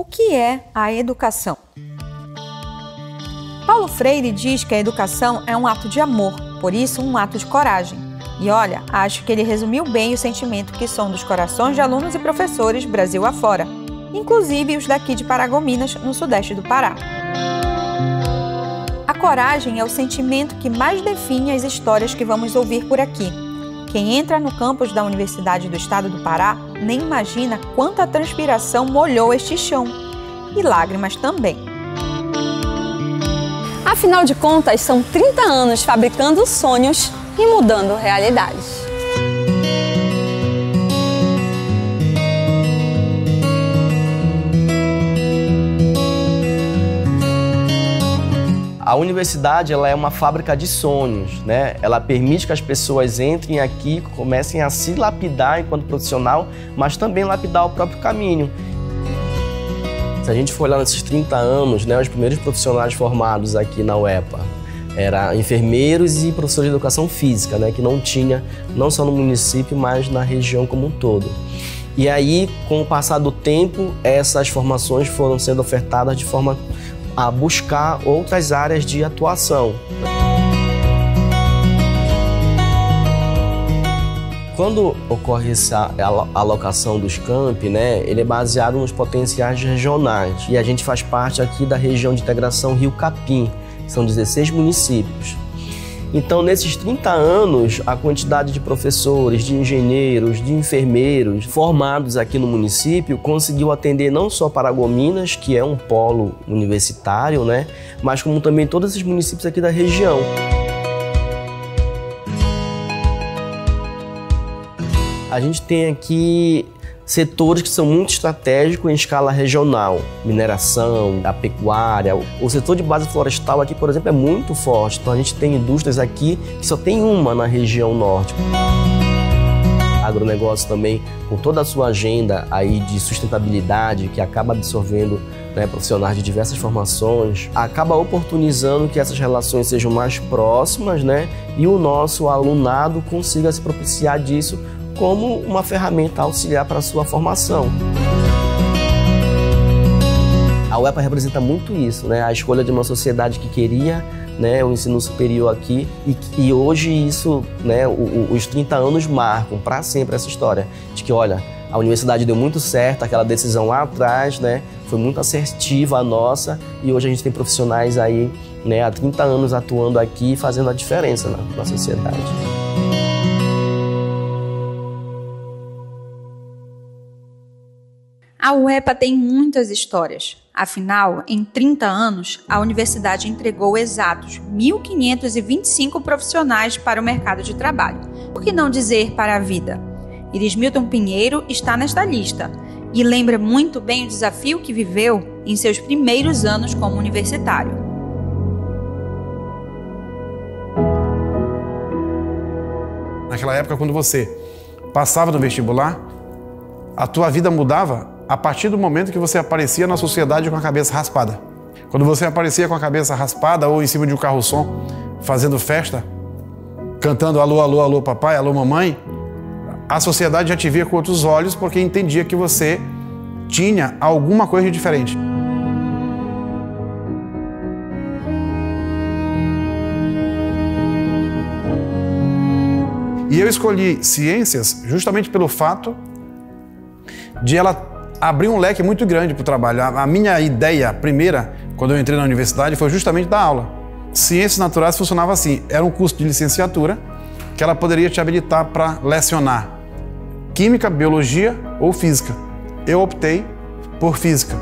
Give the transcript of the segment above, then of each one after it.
O que é a educação? Paulo Freire diz que a educação é um ato de amor, por isso um ato de coragem. E olha, acho que ele resumiu bem o sentimento que sonda os corações de alunos e professores Brasil afora, inclusive os daqui de Paragominas, no sudeste do Pará. A coragem é o sentimento que mais define as histórias que vamos ouvir por aqui. Quem entra no campus da Universidade do Estado do Pará nem imagina quanta transpiração molhou este chão. E lágrimas também. Afinal de contas, são 30 anos fabricando sonhos e mudando realidades. A universidade ela é uma fábrica de sonhos, né? Ela permite que as pessoas entrem aqui, comecem a se lapidar enquanto profissional, mas também lapidar o próprio caminho. Se a gente for olhar nesses 30 anos, né, os primeiros profissionais formados aqui na UEPA eram enfermeiros e professores de educação física, né, que não tinha, não só no município, mas na região como um todo. E aí, com o passar do tempo, essas formações foram sendo ofertadas de forma a buscar outras áreas de atuação. Quando ocorre essa alocação dos campi, né, ele é baseado nos potenciais regionais. E a gente faz parte aqui da região de integração Rio Capim, são 16 municípios. Então, nesses 30 anos, a quantidade de professores, de engenheiros, de enfermeiros formados aqui no município conseguiu atender não só Paragominas, que é um polo universitário, né, mas como também todos esses municípios aqui da região. A gente tem aqui setores que são muito estratégicos em escala regional, mineração, a pecuária. O setor de base florestal aqui, por exemplo, é muito forte. Então a gente tem indústrias aqui que só tem uma na região norte. Agronegócio também, com toda a sua agenda aí de sustentabilidade, que acaba absorvendo, né, profissionais de diversas formações, acaba oportunizando que essas relações sejam mais próximas, né, e o nosso alunado consiga se propiciar disso como uma ferramenta auxiliar para a sua formação. A UEPA representa muito isso, né? A escolha de uma sociedade que queria, né, o ensino superior aqui e hoje isso, né, os 30 anos marcam para sempre essa história de que, olha, a universidade deu muito certo, aquela decisão lá atrás, né, foi muito assertiva a nossa e hoje a gente tem profissionais aí, né, há 30 anos atuando aqui e fazendo a diferença na sociedade. A UEPA tem muitas histórias. Afinal, em 30 anos, a universidade entregou exatos 1.525 profissionais para o mercado de trabalho. Por que não dizer para a vida? Irismilton Pinheiro está nesta lista e lembra muito bem o desafio que viveu em seus primeiros anos como universitário. Naquela época, quando você passava no vestibular, a tua vida mudava a partir do momento que você aparecia na sociedade com a cabeça raspada. Quando você aparecia com a cabeça raspada ou em cima de um carro-som, fazendo festa, cantando alô, alô, alô papai, alô mamãe, a sociedade já te via com outros olhos porque entendia que você tinha alguma coisa de diferente. E eu escolhi ciências justamente pelo fato de ela abrir um leque muito grande para o trabalho. A minha ideia primeira, quando eu entrei na universidade, foi justamente dar aula. Ciências naturais funcionava assim, era um curso de licenciatura que ela poderia te habilitar para lecionar química, biologia ou física. Eu optei por física.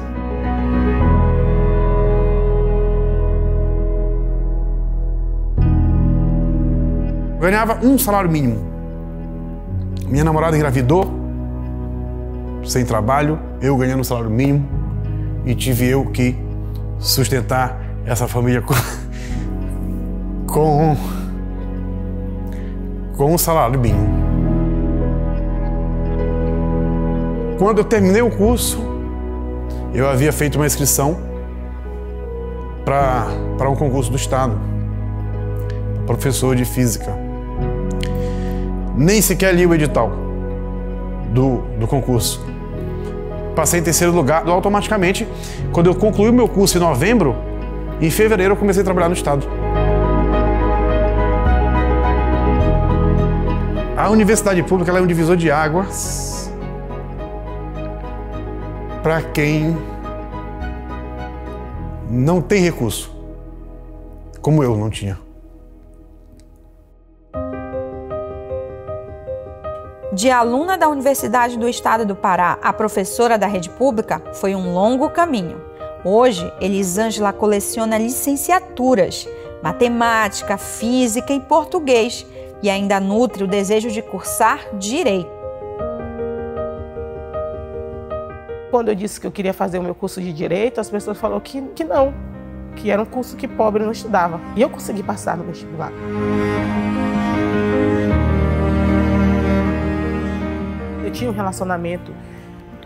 Eu ganhava um salário mínimo. Minha namorada engravidou, sem trabalho, eu ganhando um salário mínimo e tive eu que sustentar essa família com um salário mínimo. Quando eu terminei o curso, eu havia feito uma inscrição para um concurso do Estado, professor de física. Nem sequer li o edital do concurso. Passei em terceiro lugar. Automaticamente, quando eu concluí o meu curso em novembro, em fevereiro eu comecei a trabalhar no Estado. A universidade pública ela é um divisor de águas para quem não tem recurso, como eu não tinha. De aluna da Universidade do Estado do Pará a professora da rede pública foi um longo caminho. Hoje, Elisângela coleciona licenciaturas, matemática, física e português e ainda nutre o desejo de cursar direito. Quando eu disse que eu queria fazer o meu curso de direito, as pessoas falaram que não, que era um curso que pobre não estudava. E eu consegui passar no vestibular. Eu tinha um relacionamento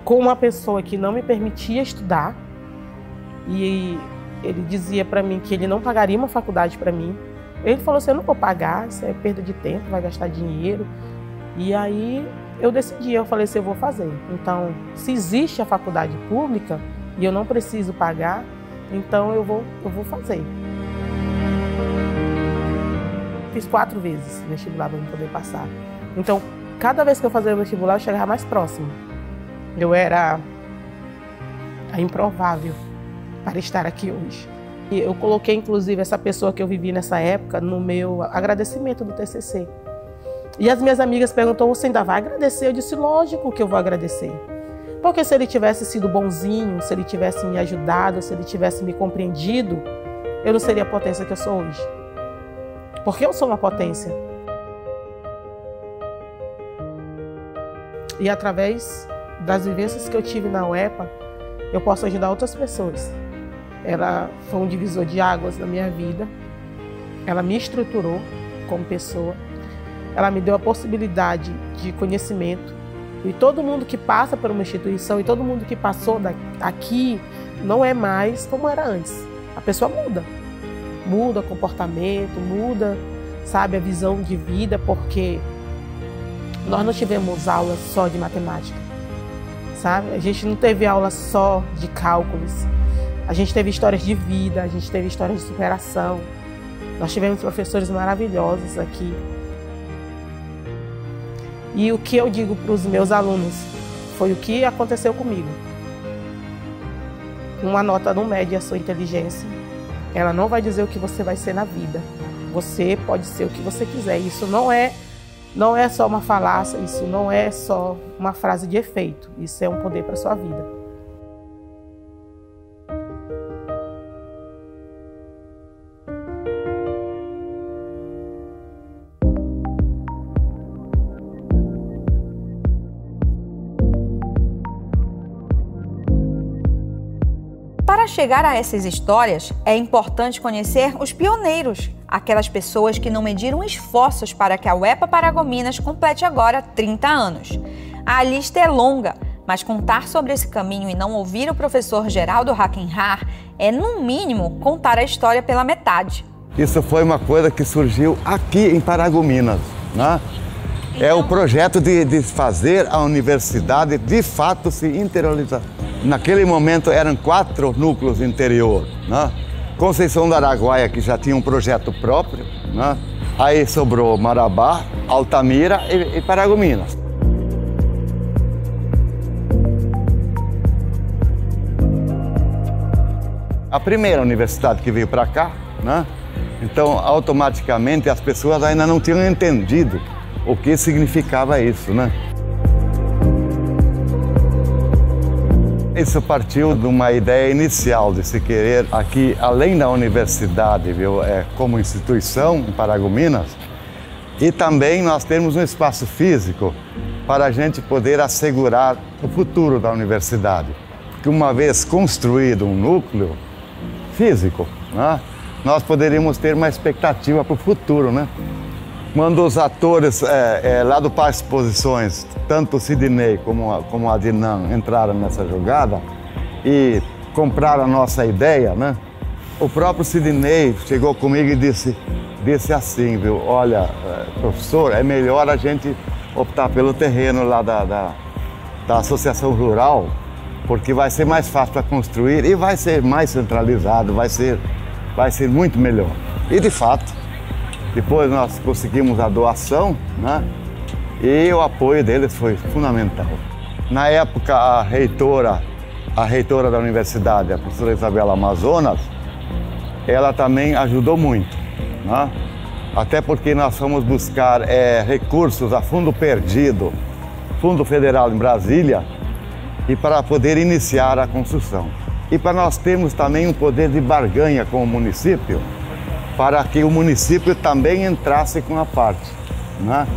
com uma pessoa que não me permitia estudar e ele dizia para mim que ele não pagaria uma faculdade para mim. Ele falou assim, eu não vou pagar, isso é perda de tempo, vai gastar dinheiro. E aí eu decidi, eu falei assim, eu vou fazer. Então, se existe a faculdade pública e eu não preciso pagar, então eu vou fazer. Fiz 4 vezes vestibular para poder passar. Então, cada vez que eu fazia o vestibular, eu chegava mais próximo. Eu era a improvável para estar aqui hoje. E eu coloquei, inclusive, essa pessoa que eu vivi nessa época no meu agradecimento do TCC. E as minhas amigas perguntaram, você ainda vai agradecer? Eu disse, lógico que eu vou agradecer. Porque se ele tivesse sido bonzinho, se ele tivesse me ajudado, se ele tivesse me compreendido, eu não seria a potência que eu sou hoje. Porque eu sou uma potência. E através das vivências que eu tive na UEPA, eu posso ajudar outras pessoas. Ela foi um divisor de águas na minha vida. Ela me estruturou como pessoa. Ela me deu a possibilidade de conhecimento. E todo mundo que passa por uma instituição e todo mundo que passou aqui não é mais como era antes. A pessoa muda. Muda o comportamento, muda, sabe, a visão de vida, porque nós não tivemos aulas só de matemática, sabe? A gente não teve aula só de cálculos. A gente teve histórias de vida, a gente teve histórias de superação. Nós tivemos professores maravilhosos aqui. E o que eu digo para os meus alunos foi o que aconteceu comigo. Uma nota não mede a sua inteligência. Ela não vai dizer o que você vai ser na vida. Você pode ser o que você quiser. Isso não é só uma falácia, isso não é só uma frase de efeito. Isso é um poder para a sua vida. Para chegar a essas histórias, é importante conhecer os pioneiros, aquelas pessoas que não mediram esforços para que a UEPA Paragominas complete agora 30 anos. A lista é longa, mas contar sobre esse caminho e não ouvir o professor Geraldo Hackenhar é, no mínimo, contar a história pela metade. Isso foi uma coisa que surgiu aqui em Paragominas, né? É o projeto de fazer a universidade de fato se interiorizar. Naquele momento eram 4 núcleos interior, né? Conceição do Araguaia, que já tinha um projeto próprio, né? Aí sobrou Marabá, Altamira e Paragominas. A primeira universidade que veio para cá, né? Então automaticamente as pessoas ainda não tinham entendido o que significava isso, né? Isso partiu de uma ideia inicial de se querer aqui, além da universidade, viu, como instituição em Paragominas, e também nós temos um espaço físico para a gente poder assegurar o futuro da universidade. Porque uma vez construído um núcleo físico, né, nós poderíamos ter uma expectativa para o futuro, né? Quando os atores lá do Parque Exposições, tanto o Sidney como a Dinan entraram nessa jogada e compraram a nossa ideia, né? O próprio Sidney chegou comigo e disse assim, viu? Olha, professor, é melhor a gente optar pelo terreno lá da Associação Rural, porque vai ser mais fácil para construir e vai ser mais centralizado, vai ser muito melhor. E de fato, depois nós conseguimos a doação, né? E o apoio deles foi fundamental. Na época, a reitora da universidade, a professora Isabela Amazonas, ela também ajudou muito, né? Até porque nós fomos buscar recursos a fundo perdido, Fundo Federal em Brasília, e para poder iniciar a construção. E para nós termos também um poder de barganha com o município, para que o município também entrasse com a parte, né?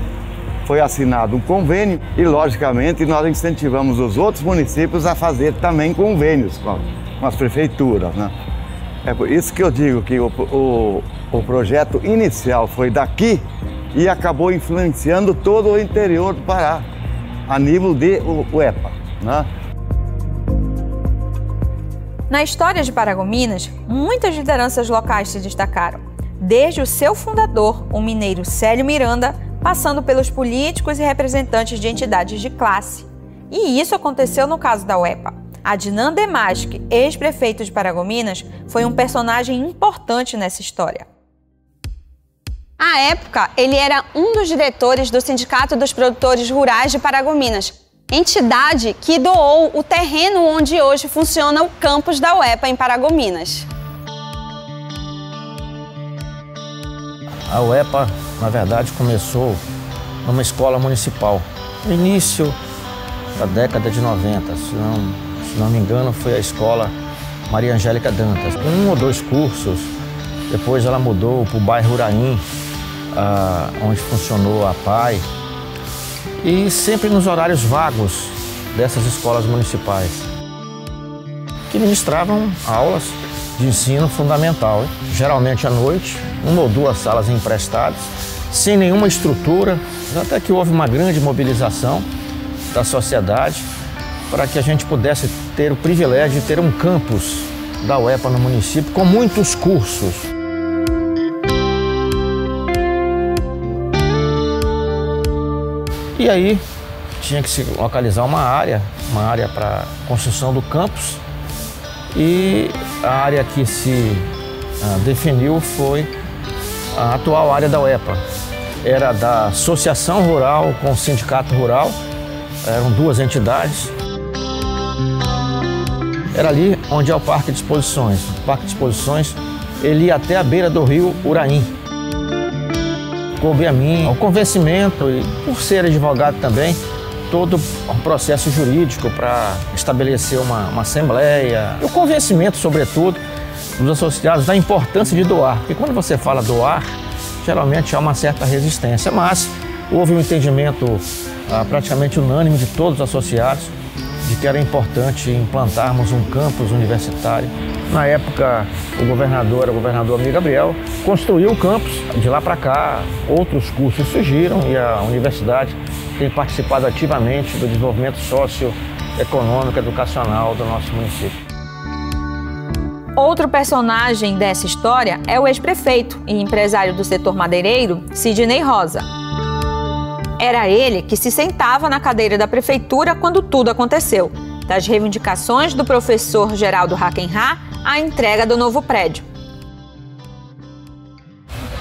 Foi assinado um convênio e, logicamente, nós incentivamos os outros municípios a fazer também convênios com as prefeituras, né? É por isso que eu digo que o projeto inicial foi daqui e acabou influenciando todo o interior do Pará, a nível de UEPA, né? Na história de Paragominas, muitas lideranças locais se destacaram, desde o seu fundador, o mineiro Célio Miranda, passando pelos políticos e representantes de entidades de classe. E isso aconteceu no caso da UEPA. Adnan Demaski, ex-prefeito de Paragominas, foi um personagem importante nessa história. À época, ele era um dos diretores do Sindicato dos Produtores Rurais de Paragominas, entidade que doou o terreno onde hoje funciona o campus da UEPA em Paragominas. A UEPA, na verdade, começou numa escola municipal. No início da década de 90, se não me engano, foi a escola Maria Angélica Dantas. 1 ou 2 cursos, depois ela mudou para o bairro Uraim, onde funcionou a PAI, e sempre nos horários vagos dessas escolas municipais, que ministravam aulas de ensino fundamental, geralmente à noite, 1 ou 2 salas emprestadas, sem nenhuma estrutura, até que houve uma grande mobilização da sociedade para que a gente pudesse ter o privilégio de ter um campus da UEPA no município com muitos cursos. E aí tinha que se localizar uma área para construção do campus, e a área que se definiu foi a atual área da UEPA. Era da Associação Rural com o Sindicato Rural, eram 2 entidades. Era ali onde é o Parque de Exposições. O Parque de Exposições, ele ia até a beira do rio Uraim. Coube a mim o convencimento, e por ser advogado também, todo um processo jurídico para estabelecer uma assembleia. E o convencimento, sobretudo, dos associados da importância de doar. Porque quando você fala doar, geralmente há uma certa resistência, mas houve um entendimento praticamente unânime de todos os associados de que era importante implantarmos um campus universitário. Na época, o governador era o governador Amílcar Gabriel, construiu o campus. De lá para cá, outros cursos surgiram e a universidade tem participado ativamente do desenvolvimento socioeconômico e educacional do nosso município. Outro personagem dessa história é o ex-prefeito e empresário do setor madeireiro, Sidney Rosa. Era ele que se sentava na cadeira da prefeitura quando tudo aconteceu, das reivindicações do professor Geraldo Hackenhá à entrega do novo prédio.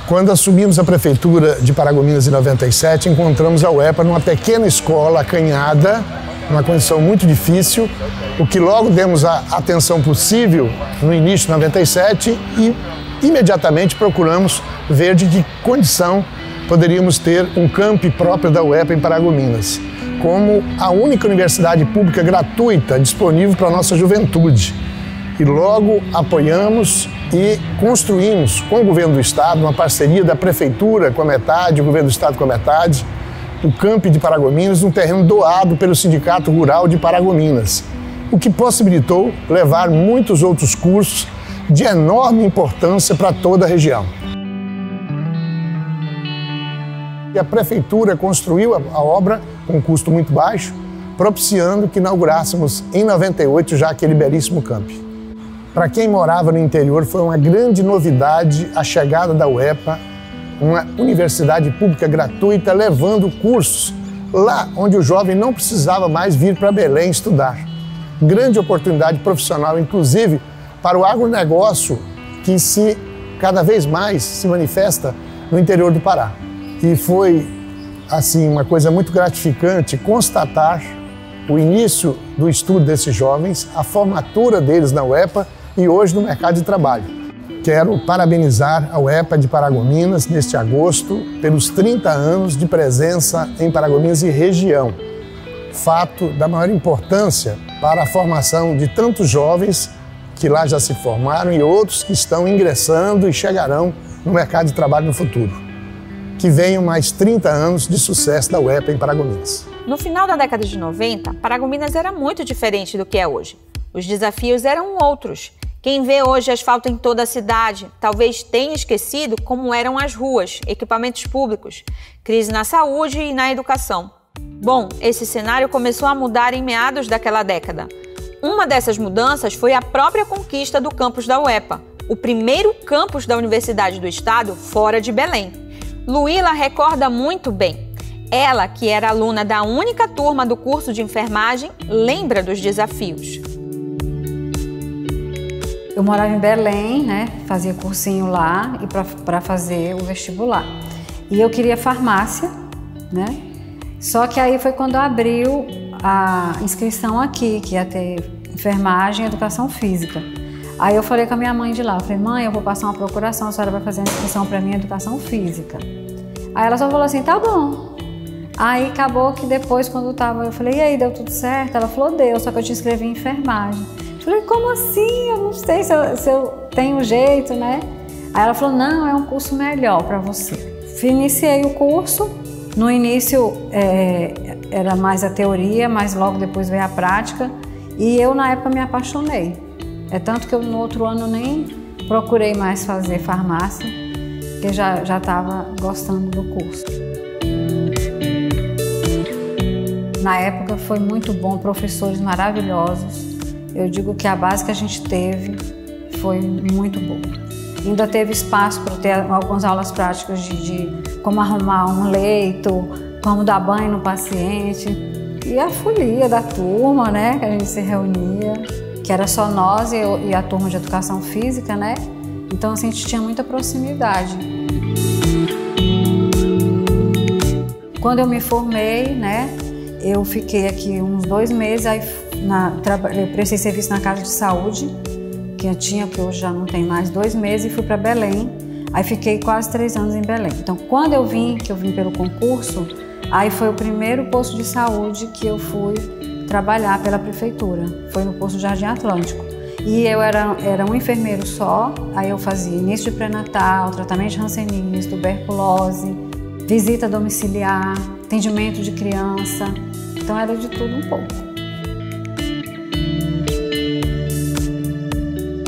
Quando assumimos a prefeitura de Paragominas em 97, encontramos a UEPA numa pequena escola acanhada, numa condição muito difícil, o que logo demos a atenção possível no início de 97 e imediatamente procuramos ver de que condição poderíamos ter um campi próprio da UEPA em Paragominas, como a única universidade pública gratuita disponível para a nossa juventude. E logo apoiamos e construímos com o governo do estado, uma parceria da prefeitura com a metade, o governo do estado com a metade, o campi de Paragominas, um terreno doado pelo Sindicato Rural de Paragominas, o que possibilitou levar muitos outros cursos de enorme importância para toda a região. E a prefeitura construiu a obra com um custo muito baixo, propiciando que inaugurássemos em 98 já aquele belíssimo campi. Para quem morava no interior, foi uma grande novidade a chegada da UEPA, uma universidade pública gratuita, levando cursos lá onde o jovem não precisava mais vir para Belém estudar. grande oportunidade profissional, inclusive para o agronegócio que cada vez mais se manifesta no interior do Pará. E foi, assim, uma coisa muito gratificante constatar o início do estudo desses jovens, a formatura deles na UEPA e hoje no mercado de trabalho. Quero parabenizar a UEPA de Paragominas neste agosto pelos 30 anos de presença em Paragominas e região. Fato da maior importância para a formação de tantos jovens que lá já se formaram e outros que estão ingressando e chegarão no mercado de trabalho no futuro. Que venham mais 30 anos de sucesso da UEPA em Paragominas. No final da década de 90, Paragominas era muito diferente do que é hoje. Os desafios eram outros. Quem vê hoje asfalto em toda a cidade talvez tenha esquecido como eram as ruas, equipamentos públicos, crise na saúde e na educação. Bom, esse cenário começou a mudar em meados daquela década. Uma dessas mudanças foi a própria conquista do campus da UEPA, o primeiro campus da Universidade do Estado fora de Belém. Luíla recorda muito bem. Ela, que era aluna da única turma do curso de enfermagem, lembra dos desafios. Eu morava em Belém, né? Fazia cursinho lá e para fazer o vestibular. E eu queria farmácia, né? Só que aí foi quando abriu a inscrição aqui, que ia ter enfermagem e educação física. Aí eu falei com a minha mãe de lá, eu falei, mãe, eu vou passar uma procuração, a senhora vai fazer a inscrição para mim em educação física. Aí ela só falou assim, tá bom. Aí acabou que depois, quando eu falei, e aí, deu tudo certo? Ela falou, deu, só que eu te inscrevi em enfermagem. Eu falei, como assim? Eu não sei se eu tenho jeito, né? Aí ela falou, não, é um curso melhor para você. Iniciei o curso, no início era mais a teoria, mas logo depois veio a prática. E eu, na época, me apaixonei. É tanto que eu, no outro ano, nem procurei mais fazer farmácia, porque já estava gostando do curso. Na época foi muito bom, professores maravilhosos. Eu digo que a base que a gente teve foi muito boa. Ainda teve espaço para ter algumas aulas práticas de como arrumar um leito, como dar banho no paciente. E a folia da turma, né, que a gente se reunia, que era só nós e a turma de educação física, né? Então assim, a gente tinha muita proximidade. Quando eu me formei, né, eu fiquei aqui uns 2 meses, aí eu prestei serviço na casa de saúde, que hoje já não tem mais, 2 meses, e fui para Belém. Aí fiquei quase 3 anos em Belém. Então quando eu vim pelo concurso, aí foi o primeiro posto de saúde que eu fui trabalhar pela prefeitura. Foi no posto Jardim Atlântico. E eu era um enfermeiro só, aí eu fazia início de pré-natal, tratamento de hanseníase, tuberculose, visita domiciliar, atendimento de criança. Então era de tudo um pouco.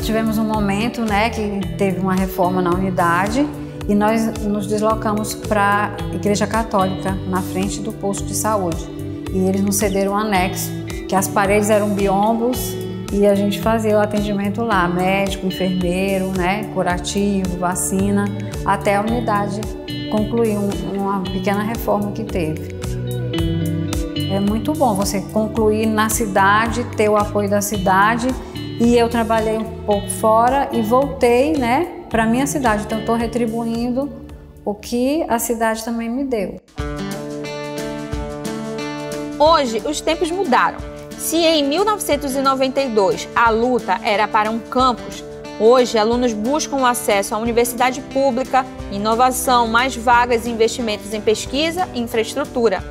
Tivemos um momento, né, que teve uma reforma na unidade e nós nos deslocamos para a Igreja Católica, na frente do posto de saúde. E eles nos cederam um anexo, que as paredes eram biombos e a gente fazia o atendimento lá, médico, enfermeiro, né, curativo, vacina, até a unidade concluir uma pequena reforma que teve. É muito bom você concluir na cidade, ter o apoio da cidade. E eu trabalhei um pouco fora e voltei, né, para a minha cidade. Então, estou retribuindo o que a cidade também me deu. Hoje, os tempos mudaram. Se em 1992 a luta era para um campus, hoje alunos buscam acesso à universidade pública, inovação, mais vagas e investimentos em pesquisa e infraestrutura.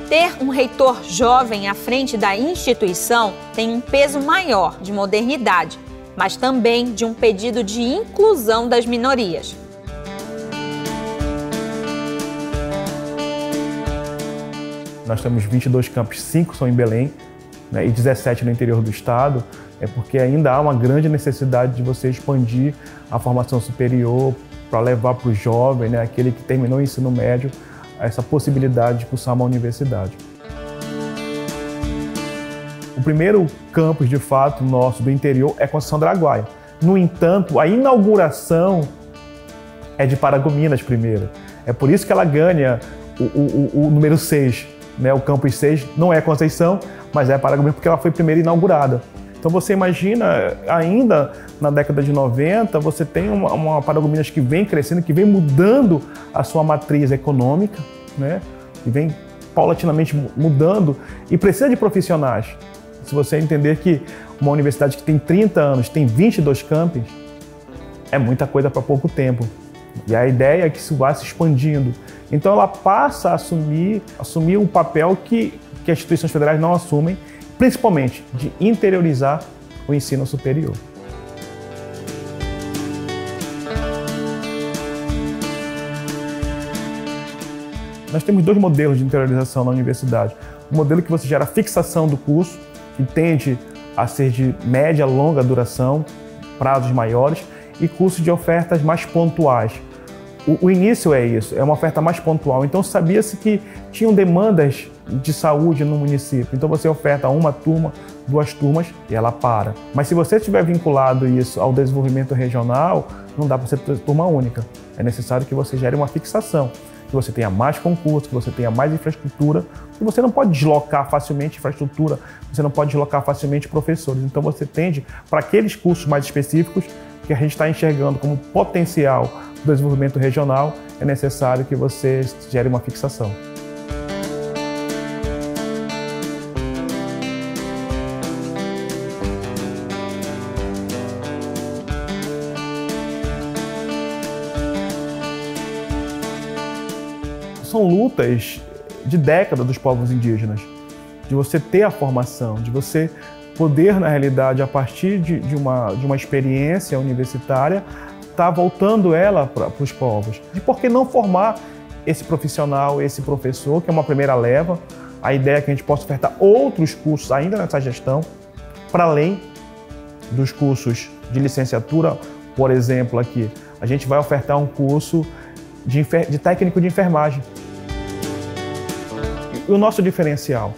Ter um reitor jovem à frente da instituição tem um peso maior de modernidade, mas também de um pedido de inclusão das minorias. Nós temos 22 campos, 5 são em Belém, né, e 17 no interior do estado, porque ainda há uma grande necessidade de você expandir a formação superior para levar para o jovem, né, aquele que terminou o ensino médio, essa possibilidade de cursar uma universidade. O primeiro campus, de fato, nosso do interior é Conceição do Araguaia. No entanto, a inauguração é de Paragominas primeiro. É por isso que ela ganha o número 6, né? O Campus 6 não é Conceição, mas é Paragominas porque ela foi primeiro inaugurada. Então você imagina, ainda na década de 90, você tem uma Paragominas que vem crescendo, que vem mudando a sua matriz econômica, né? Que vem paulatinamente mudando e precisa de profissionais. Se você entender que uma universidade que tem 30 anos, tem 22 campos, é muita coisa para pouco tempo. E a ideia é que isso vá se expandindo. Então ela passa a assumir um papel que as instituições federais não assumem, principalmente de interiorizar o ensino superior. Nós temos dois modelos de interiorização na universidade. Um modelo que você gera fixação do curso, que tende a ser de média, longa duração, prazos maiores, e cursos de ofertas mais pontuais. O início é isso, é uma oferta mais pontual. Então sabia-se que tinham demandas de saúde no município. Então você oferta uma turma, 2 turmas e ela para. Mas se você estiver vinculado isso ao desenvolvimento regional, não dá para ser turma única. É necessário que você gere uma fixação, que você tenha mais concursos, que você tenha mais infraestrutura, que você não pode deslocar facilmente infraestrutura, você não pode deslocar facilmente professores. Então você tende para aqueles cursos mais específicos que a gente está enxergando como potencial do desenvolvimento regional, é necessário que você gere uma fixação. São lutas de décadas dos povos indígenas, de você ter a formação, de você poder, na realidade, a partir de uma experiência universitária, estar voltando ela para os povos. De por que não formar esse profissional, esse professor, que é uma primeira leva. A ideia é que a gente possa ofertar outros cursos ainda nessa gestão, para além dos cursos de licenciatura. Por exemplo, aqui, a gente vai ofertar um curso de técnico de enfermagem. E o nosso diferencial?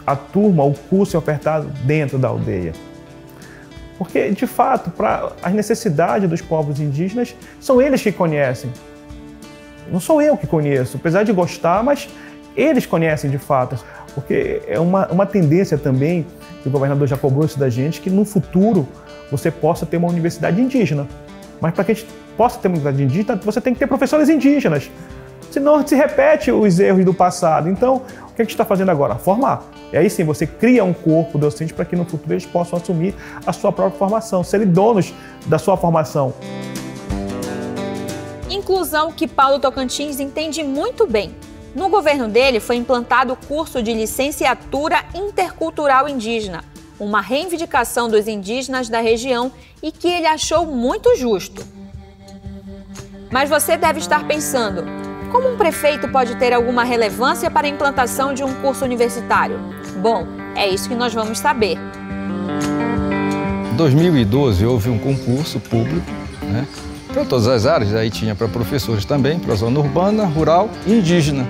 A turma, o curso é ofertado dentro da aldeia. Porque, de fato, para as necessidades dos povos indígenas, são eles que conhecem. Não sou eu que conheço, apesar de gostar, mas eles conhecem de fato. Porque é uma tendência também, que o governador já cobrou isso da gente, que no futuro você possa ter uma universidade indígena. Mas para que a gente possa ter uma universidade indígena, você tem que ter professores indígenas. Senão se repete os erros do passado. Então, o que a gente está fazendo agora? Formar. E aí sim, você cria um corpo docente para que no futuro eles possam assumir a sua própria formação, serem donos da sua formação. Inclusão que Paulo Tocantins entende muito bem. No governo dele foi implantado o curso de licenciatura intercultural indígena, uma reivindicação dos indígenas da região e que ele achou muito justo. Mas você deve estar pensando, como um prefeito pode ter alguma relevância para a implantação de um curso universitário? Bom, é isso que nós vamos saber. Em 2012 houve um concurso público, né, para todas as áreas, aí tinha para professores também, para a zona urbana, rural e indígena.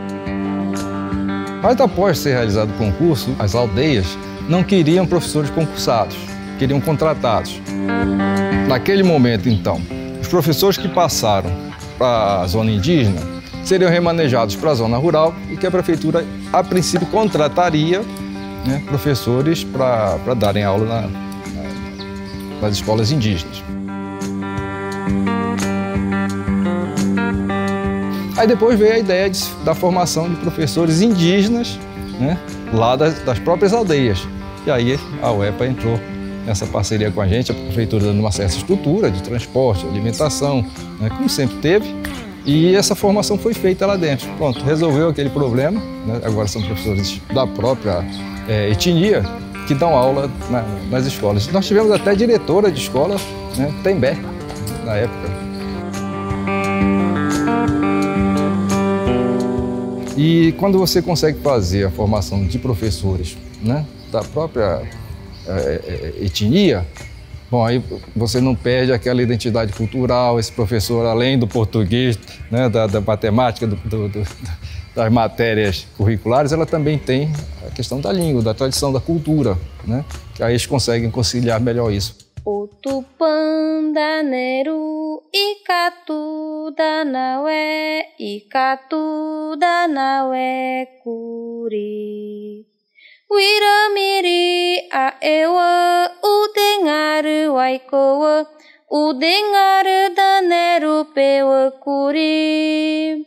Mas após ser realizado o concurso, as aldeias não queriam professores concursados, queriam contratados. Naquele momento, então, os professores que passaram para a zona indígena seriam remanejados para a zona rural e que a prefeitura, a princípio, contrataria, né, professores para darem aula nas escolas indígenas. Aí depois veio a ideia da formação de professores indígenas, né, lá das próprias aldeias. E aí a UEPA entrou nessa parceria com a gente, a prefeitura dando uma certa estrutura de transporte, alimentação, né, como sempre teve. E essa formação foi feita lá dentro. Pronto, resolveu aquele problema, né? Agora são professores da própria etnia que dão aula nas escolas. Nós tivemos até diretora de escola, né, Tembé, na época. E quando você consegue fazer a formação de professores, né, da própria etnia, bom, aí você não perde aquela identidade cultural, esse professor, além do português, né, da matemática, das matérias curriculares, ela também tem a questão da língua, da tradição, da cultura, né, que aí eles conseguem conciliar melhor isso. O Tupanda, Neru e Catu danawe ikatu danawe kuri. Wiramiri aewa udengaru waikowa udengaru daneru pewa kuri.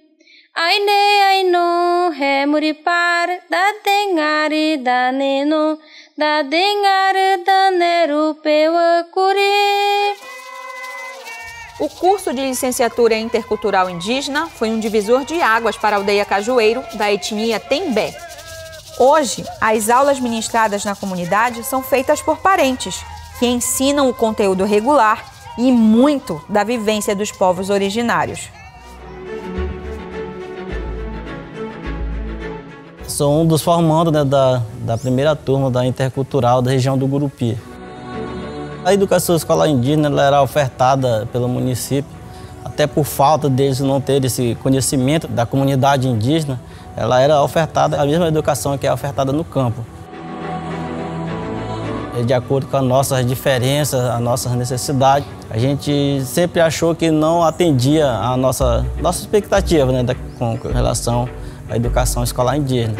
Aine aino hemuripar dadengari daneno dadengari daneru pewa kuri. O curso de licenciatura intercultural indígena foi um divisor de águas para a aldeia Cajueiro, da etnia Tembé. Hoje, as aulas ministradas na comunidade são feitas por parentes, que ensinam o conteúdo regular e muito da vivência dos povos originários. Sou um dos formandos, né, da primeira turma da intercultural da região do Gurupi. A educação escolar indígena ela era ofertada pelo município, até por falta deles não terem esse conhecimento da comunidade indígena, ela era ofertada a mesma educação que é ofertada no campo. De acordo com as nossas diferenças, as nossas necessidades, a gente sempre achou que não atendia a nossa expectativa, né, com relação à educação escolar indígena.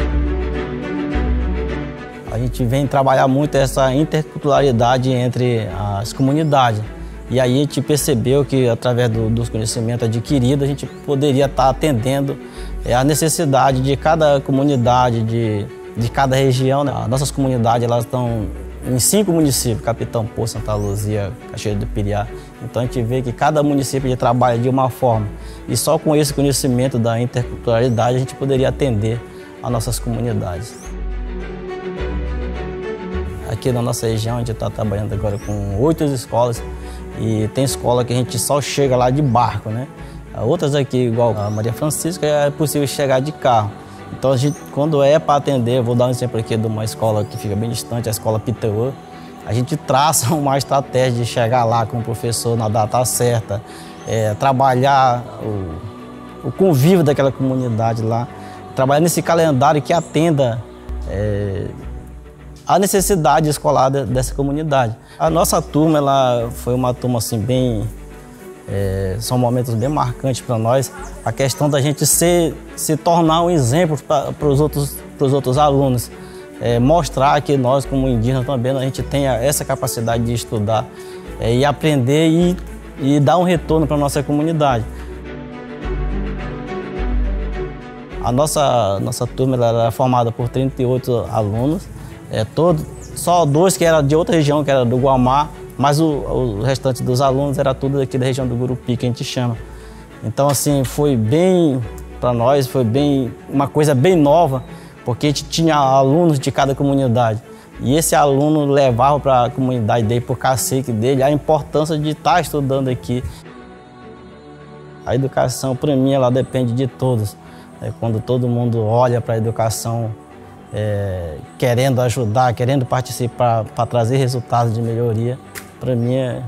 A gente vem trabalhar muito essa interculturalidade entre as comunidades. E aí a gente percebeu que, através dos conhecimentos adquiridos, a gente poderia estar atendendo a necessidade de cada comunidade, de cada região. As nossas comunidades elas estão em 5 municípios, Capitão Poço, Santa Luzia, Cachoeiro do Piriá. Então a gente vê que cada município trabalha de uma forma. E só com esse conhecimento da interculturalidade a gente poderia atender as nossas comunidades. Aqui na nossa região a gente está trabalhando agora com 8 escolas e tem escola que a gente só chega lá de barco, né? Outras aqui, igual a Maria Francisca, é possível chegar de carro. Então a gente, quando é para atender, vou dar um exemplo aqui de uma escola que fica bem distante, a escola Pitauã, a gente traça uma estratégia de chegar lá com o professor na data certa, trabalhar o convívio daquela comunidade lá, trabalhar nesse calendário que atenda a necessidade escolar dessa comunidade. A nossa turma ela foi uma turma assim bem... são momentos bem marcantes para nós. A questão da gente se tornar um exemplo para os outros alunos. Mostrar que nós, como indígenas, também a gente tem essa capacidade de estudar e aprender e dar um retorno para a nossa comunidade. A nossa turma ela era formada por 38 alunos. Só 2 que eram de outra região, que era do Guamá, mas o restante dos alunos era tudo aqui da região do Gurupi, que a gente chama. Então, assim, foi bem, para nós, foi bem uma coisa bem nova, porque a gente tinha alunos de cada comunidade. E esse aluno levava para a comunidade dele, para o cacique dele, a importância de estar estudando aqui. A educação, para mim, ela depende de todos. Quando todo mundo olha para a educação, querendo ajudar, querendo participar para trazer resultados de melhoria, para mim é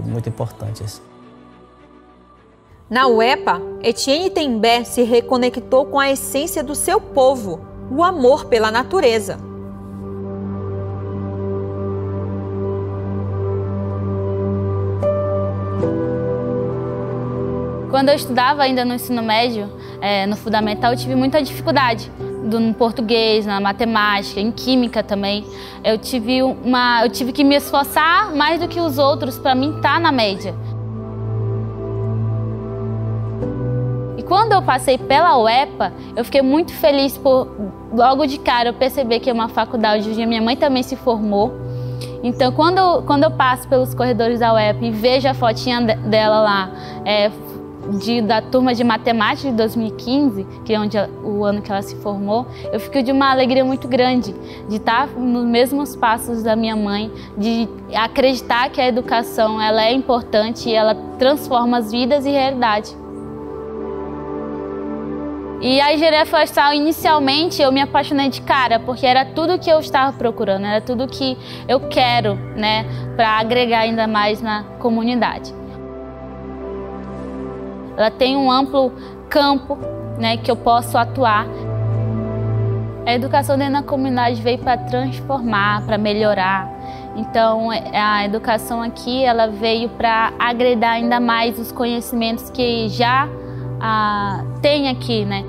muito importante isso. Na UEPA, Etienne Tembé se reconectou com a essência do seu povo, o amor pela natureza. Quando eu estudava ainda no ensino médio, no fundamental, eu tive muita dificuldade no português, na matemática, em química também. Eu tive que me esforçar mais do que os outros para mim estar na média. E quando eu passei pela UEPA, eu fiquei muito feliz por, logo de cara, eu perceber que é uma faculdade onde minha mãe também se formou. Então, quando eu passo pelos corredores da UEPA e vejo a fotinha dela lá, da turma de matemática de 2015, que é o ano que ela se formou, eu fico de uma alegria muito grande de estar nos mesmos passos da minha mãe, de acreditar que a educação ela é importante e ela transforma as vidas e realidade. E a engenharia florestal, inicialmente, eu me apaixonei de cara, porque era tudo que eu estava procurando, era tudo que eu quero, né, para agregar ainda mais na comunidade. Ela tem um amplo campo, né, que eu posso atuar. A educação dentro da comunidade veio para transformar, para melhorar. Então, a educação aqui, ela veio para agregar ainda mais os conhecimentos que já tem aqui, né?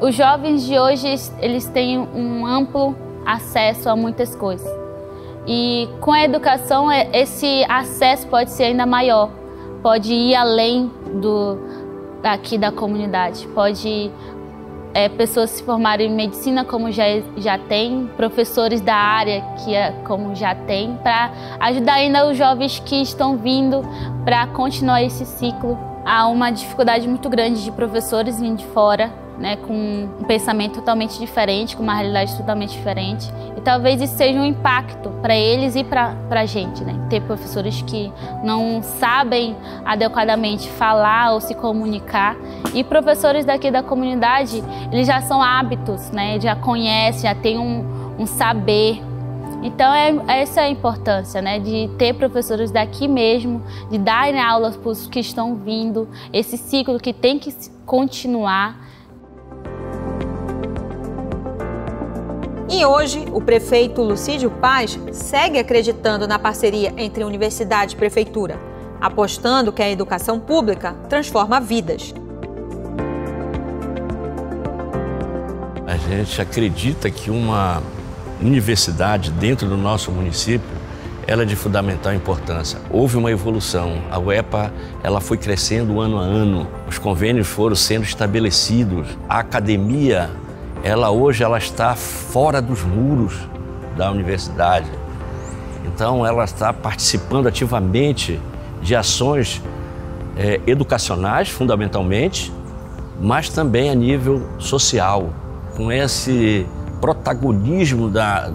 Os jovens de hoje, eles têm um amplo acesso a muitas coisas. E com a educação, esse acesso pode ser ainda maior. Pode ir além daqui da comunidade. Pode pessoas se formarem em medicina, como já tem, professores da área, como já tem, para ajudar ainda os jovens que estão vindo para continuar esse ciclo. Há uma dificuldade muito grande de professores vindo de fora, né, com um pensamento totalmente diferente, com uma realidade totalmente diferente. E talvez isso seja um impacto para eles e para a gente, né? Ter professores que não sabem adequadamente falar ou se comunicar. E professores daqui da comunidade, eles já são hábitos, né? Já conhecem, já têm um saber. Então, essa é a importância, né? De ter professores daqui mesmo, de darem aulas para os que estão vindo, esse ciclo que tem que continuar. E hoje, o prefeito Lucídio Paz segue acreditando na parceria entre universidade e prefeitura, apostando que a educação pública transforma vidas. A gente acredita que uma universidade dentro do nosso município, ela é de fundamental importância. Houve uma evolução. A UEPA, ela foi crescendo ano a ano. Os convênios foram sendo estabelecidos. A academia, hoje ela está fora dos muros da universidade. Então, ela está participando ativamente de ações educacionais, fundamentalmente, mas também a nível social. Com esse protagonismo da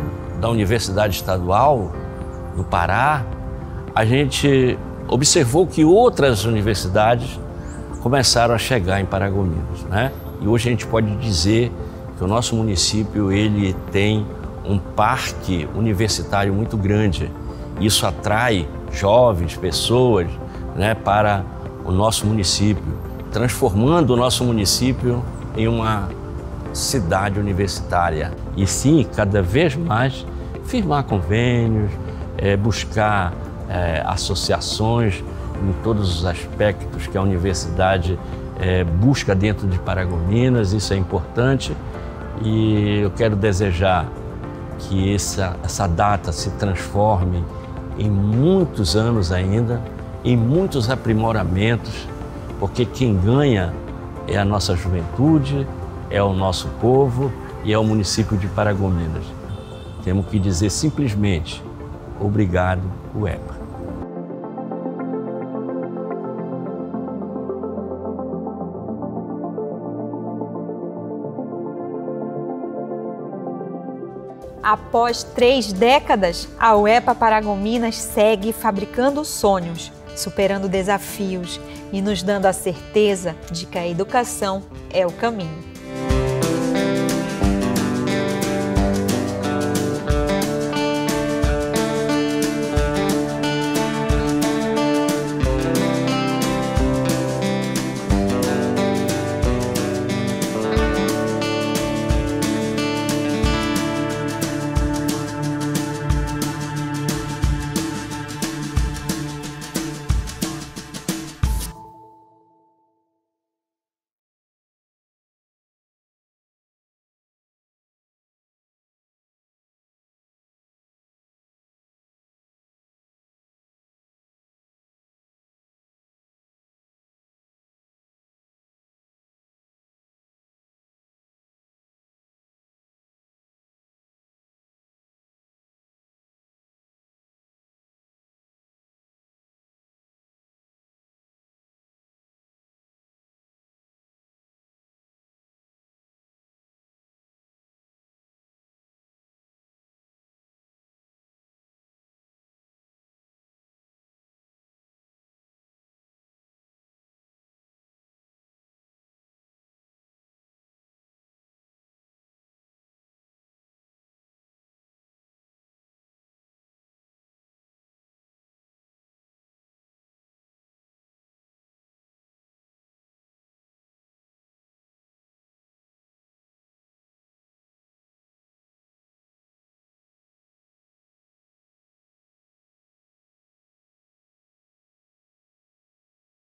Universidade Estadual do Pará, a gente observou que outras universidades começaram a chegar em Paragominas, né? E hoje a gente pode dizer que o nosso município ele tem um parque universitário muito grande. Isso atrai jovens, pessoas, né, para o nosso município, transformando o nosso município em uma cidade universitária. E sim, cada vez mais, firmar convênios, buscar associações em todos os aspectos que a universidade busca dentro de Paragominas. Isso é importante. E eu quero desejar que essa data se transforme em muitos anos ainda, em muitos aprimoramentos, porque quem ganha é a nossa juventude, é o nosso povo e é o município de Paragominas. Temos que dizer simplesmente, obrigado, UEPA. Após 3 décadas, a UEPA Paragominas segue fabricando sonhos, superando desafios e nos dando a certeza de que a educação é o caminho.